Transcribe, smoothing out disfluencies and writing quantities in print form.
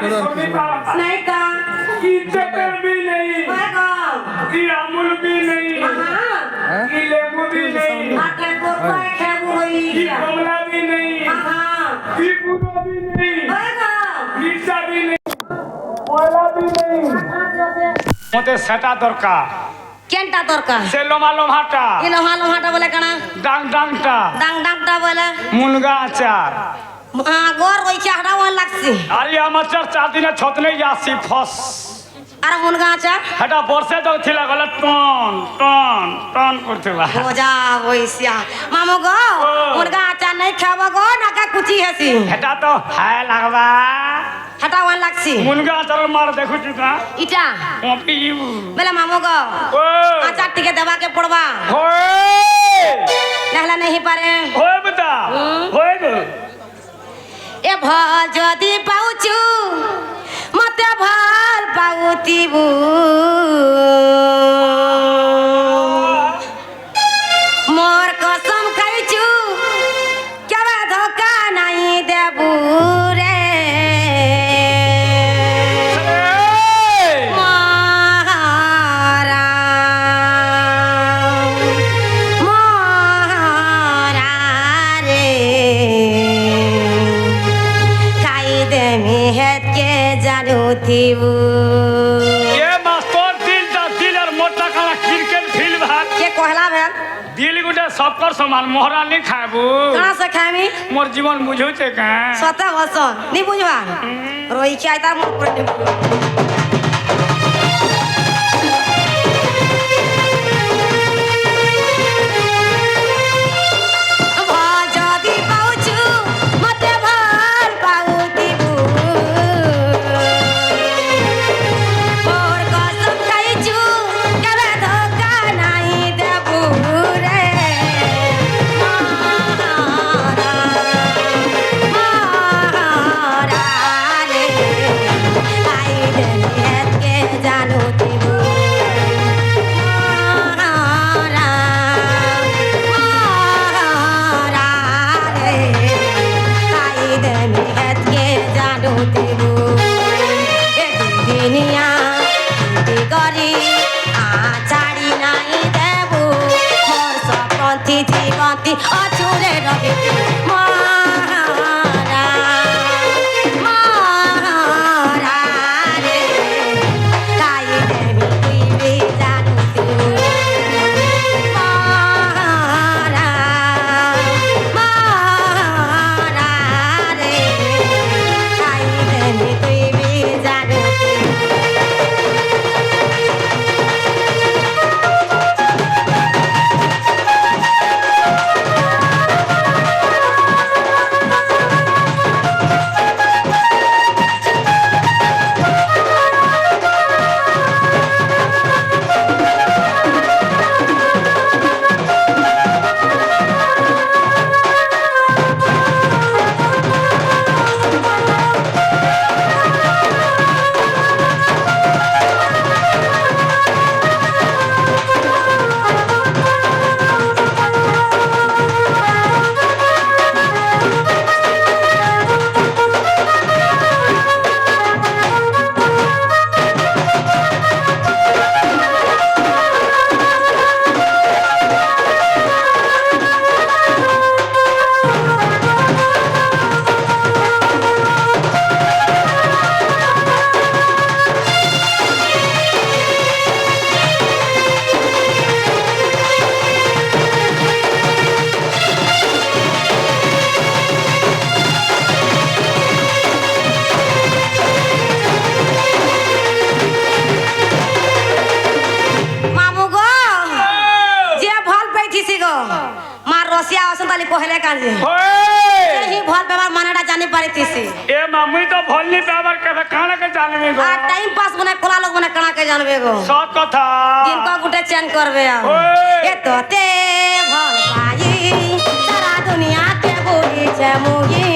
नहीं का कि चक्कर भी नहीं कि अमूल भी नहीं कि लेबू भी नहीं कि कमला भी नहीं कि पूरा भी नहीं मिर्चा भी नहीं कोयला भी नहीं मते सेटा दरकार केंटा दरकार से लोमा लोमाटा ये लोहा लोहाटा बोले कना डांग डांगटा डांग डांगटा बोले मुनगा आचार गोर ওই চাহড়া ওয়ান লাগছে আরে আমার চার 4 দিনে ছতনে যাচ্ছি ফস আর মুনগা আচার এটা বর্ষে যাও ছিল গলে টন টন টন করতেলা মজা হইছিয়া মামু গো মুনগা আচার নাই খাবো গো নাকা কুচি হেসি এটা তো হায় লাগবা হাটা ওয়ান লাগছে মুনগা আচার মার দেখুছি না ইটা কপি বেলা মামু গো ও আচার টিকে দেবাকে পড়বা होए নহলে नहीं পারে होए बता होए गो এ ভাল যদি পাউচু মতে ভাল পাউতিবু মোর কসম খাইছু কেবা ধোকা নাই দেবু রে মহারা মহারা রে জানুতিবু ये मास्टर दिल और मोटा खाना क्रिकेट फील्ड भाग के कहला भे दिल गुटे सबकर समान मोहरा नहीं खाबू कहां से खामी मोर जीवन बुझू छे का सता हसन नी बुझवा रोई के आइता मोर पर অচুরে রবে মহারা মহারা রে কাই দেবি তুই বি জানু মহারা মহারা রে কাই দেবি তুই বি জানু कहले काजे यही भल पेवर मानेडा जानी पारितिसी ए मम्मी तो भलनी पेवर के खाना के जानबे गो आ टाइम पास बने कोला लोग बने कणा के जानबे गो सब कथा दिन को गुटे चेंज करबे आ ए तोते भल पाई सारा दुनिया के बोली छे मुगी